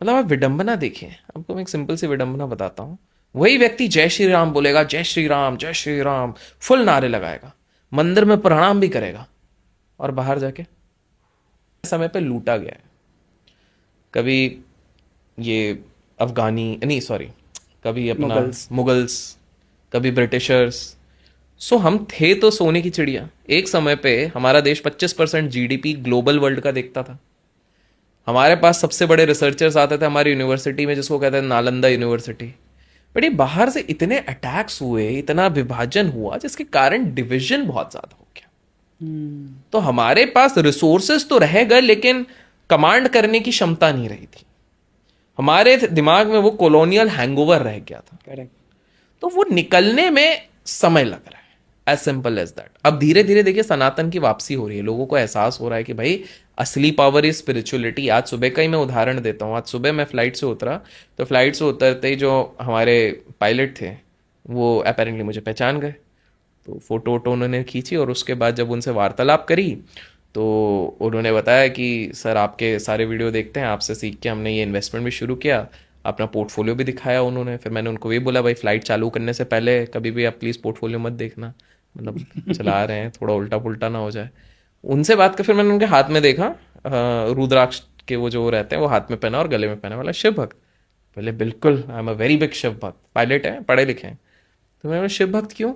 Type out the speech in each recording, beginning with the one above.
मतलब आप विडंबना देखें, आपको मैं एक सिंपल सी विडंबना बताता हूँ। वही व्यक्ति जय श्री राम बोलेगा, जय श्री राम जय श्री राम, फुल नारे लगाएगा, मंदिर में प्रणाम भी करेगा, और बाहर जाके समय पे लूटा गया है। कभी ये अफगानी नहीं सॉरी, कभी अपना मुगल्स। मुगल्स, कभी ब्रिटिशर्स। सो हम थे तो सोने की चिड़िया। एक समय पे हमारा देश 25% जीडीपी ग्लोबल वर्ल्ड का देखता था। हमारे पास सबसे बड़े रिसर्चर्स आते थे हमारी यूनिवर्सिटी में, जिसको कहते हैं नालंदा यूनिवर्सिटी। बट ये बाहर से इतने अटैक्स हुए, इतना विभाजन हुआ, जिसके कारण डिविजन बहुत ज्यादा हो गया। तो हमारे पास रिसोर्सेस तो रह गए, लेकिन कमांड करने की क्षमता नहीं रही थी। हमारे दिमाग में वो कॉलोनियल हैंगओवर रह गया था। करेक्ट। तो वो निकलने में समय लग रहा है, एज सिंपल एज दैट। अब धीरे धीरे देखिए सनातन की वापसी हो रही है, लोगों को एहसास हो रहा है कि भाई असली पावर इज स्पिरिचुअलिटी। आज सुबह का ही मैं उदाहरण देता हूँ। आज सुबह मैं फ्लाइट से उतरा, तो फ्लाइट से उतरते ही जो हमारे पायलट थे वो अपेरेंटली मुझे पहचान गए। तो फोटो वोटो उन्होंने खींची, और उसके बाद जब उनसे वार्तालाप करी तो उन्होंने बताया कि सर आपके सारे वीडियो देखते हैं, आपसे सीख के हमने ये इन्वेस्टमेंट भी शुरू किया। अपना पोर्टफोलियो भी दिखाया उन्होंने। फिर मैंने उनको भी बोला भाई फ्लाइट चालू करने से पहले कभी भी आप प्लीज़ पोर्टफोलियो मत देखना, मतलब चला रहे हैं थोड़ा उल्टा पुल्टा ना हो जाए। उनसे बात कर फिर मैंने उनके हाथ में देखा, रुद्राक्ष के वो जो रहते हैं वो हाथ में पहना और गले में पहना। वाला शिव भक्त? बोले बिल्कुल, I am a very big Shiv bhakt, pilot है, पढ़े लिखे हैं। तो मैंने बोला शिव भक्त क्यों?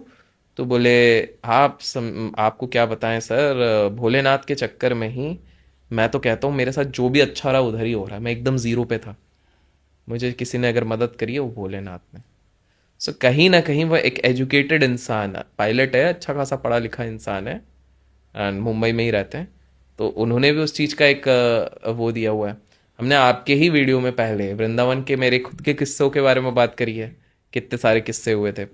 तो बोले आपको क्या बताएं सर, भोलेनाथ के चक्कर में ही मैं तो कहता हूँ मेरे साथ जो भी अच्छा रहा उधर ही हो रहा है। मैं एकदम जीरो पे था, मुझे किसी ने अगर मदद करी है वो भोलेनाथ ने। सो कहीं ना कहीं वह एक एजुकेटेड इंसान है, पायलट है, अच्छा खासा पढ़ा लिखा इंसान है, एंड मुंबई में ही रहते हैं। तो उन्होंने भी उस चीज़ का एक वो दिया हुआ है। हमने आपके ही वीडियो में पहले वृंदावन के मेरे खुद के किस्सों के बारे में बात करी है, कितने सारे किस्से हुए थे।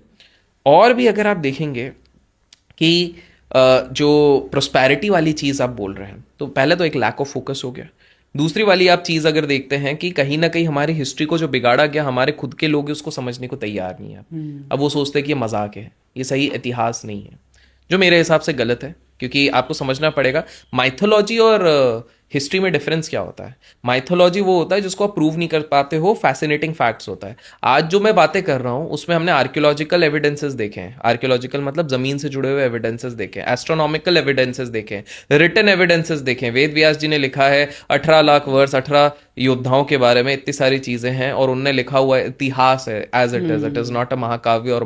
और भी अगर आप देखेंगे कि जो प्रोस्पैरिटी वाली चीज़ आप बोल रहे हैं, तो पहले तो एक लैक ऑफ फोकस हो गया। दूसरी वाली आप चीज़ अगर देखते हैं कि कहीं ना कहीं हमारी हिस्ट्री को जो बिगाड़ा गया, हमारे खुद के लोग उसको समझने को तैयार नहीं है। अब वो सोचते हैं कि ये मजाक है, ये सही इतिहास नहीं है, जो मेरे हिसाब से गलत है। क्योंकि आपको समझना पड़ेगा माइथोलॉजी और हिस्ट्री में डिफरेंस क्या होता है। माइथोलॉजी वो होता है जिसको आप प्रूव नहीं कर पाते हो, फैसिनेटिंग फैक्ट्स होता है। आज जो मैं बातें कर रहा हूँ उसमें हमने आर्कियोलॉजिकल एविडेंसेस देखे हैं। आर्कियोलॉजिकल मतलब जमीन से जुड़े हुए एविडेंसेस देखे हैं, एस्ट्रोनॉमिकल एविडेंसेस देखे हैं, रिटन एविडेंसेस देखे हैं। वेद व्यास जी ने लिखा है 18 लाख वर्ष 18 योद्धाओं के बारे में, इतनी सारी चीजें हैं, और उनने लिखा हुआ है, इतिहास है as it is not a mahakavya और